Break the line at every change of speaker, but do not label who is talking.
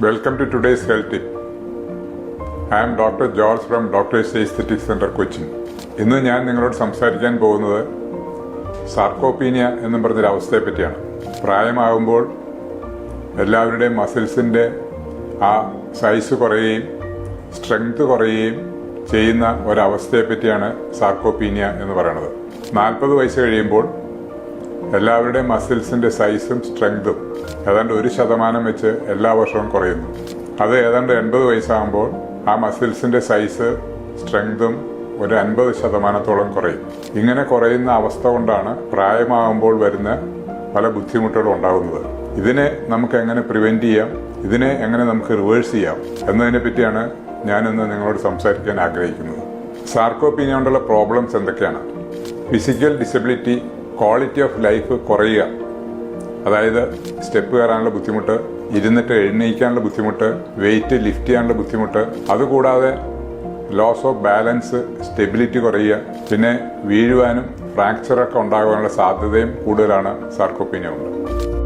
Welcome to today's health tip. I am Dr. George from Doctor's Aesthetic Center, Cochin. ഇന്ന് ഞാൻ നിങ്ങളോട് സംസാരിക്കാൻ പോകുന്നത് സാർക്കോപീനിയ എന്ന് പറഞ്ഞൊരു അവസ്ഥയെ പറ്റിയാണ്. പ്രായമാകുമ്പോൾ എല്ലാവരുടെയും മസിൽസിൻ്റെ ആ സൈസ് കുറയുകയും സ്ട്രെങ്ത് കുറയുകയും ചെയ്യുന്ന ഒരവസ്ഥയെ പറ്റിയാണ് സാർക്കോപീനിയ എന്ന് പറയുന്നത്. 40 വയസ്സ് കഴിയുമ്പോൾ എല്ലാവരുടെയും മസിൽസിൻ്റെ സൈസും സ്ട്രെങ്തും ഏതാണ്ട് 1% വെച്ച് എല്ലാ വർഷവും കുറയുന്നു. അത് ഏതാണ്ട് 80 വയസ്സാകുമ്പോൾ ആ മസിൽസിൻ്റെ സൈസ് സ്ട്രെങ്തും ഒരു 50% കുറയും. ഇങ്ങനെ കുറയുന്ന അവസ്ഥ കൊണ്ടാണ് പ്രായമാകുമ്പോൾ വരുന്ന പല ബുദ്ധിമുട്ടുകളും ഉണ്ടാകുന്നത്. ഇതിനെ നമുക്ക് എങ്ങനെ പ്രിവെന്റ് ചെയ്യാം, ഇതിനെ എങ്ങനെ നമുക്ക് റിവേഴ്സ് ചെയ്യാം എന്നതിനെ പറ്റിയാണ് ഞാനിന്ന് നിങ്ങളോട് സംസാരിക്കാൻ ആഗ്രഹിക്കുന്നത്. സാർക്കോപീനിയ കൊണ്ടുള്ള പ്രോബ്ലംസ് എന്തൊക്കെയാണ്? Physical disability, quality of life കുറയുക, അതായത് സ്റ്റെപ്പ് കയറാനുള്ള ബുദ്ധിമുട്ട്, ഇരുന്നിട്ട് എഴുന്നേൽക്കാനുള്ള ബുദ്ധിമുട്ട്, വെയിറ്റ് ലിഫ്റ്റ് ചെയ്യാനുള്ള ബുദ്ധിമുട്ട്, അതുകൂടാതെ ലോസ് ഓഫ് ബാലൻസ്, സ്റ്റെബിലിറ്റി കുറയുക, പിന്നെ വീഴുവാനും ഫ്രാക്ചറൊക്കെ ഉണ്ടാകാനുള്ള സാധ്യതയും കൂടുതലാണ് സാർക്കോപീനിയ കൊണ്ട്.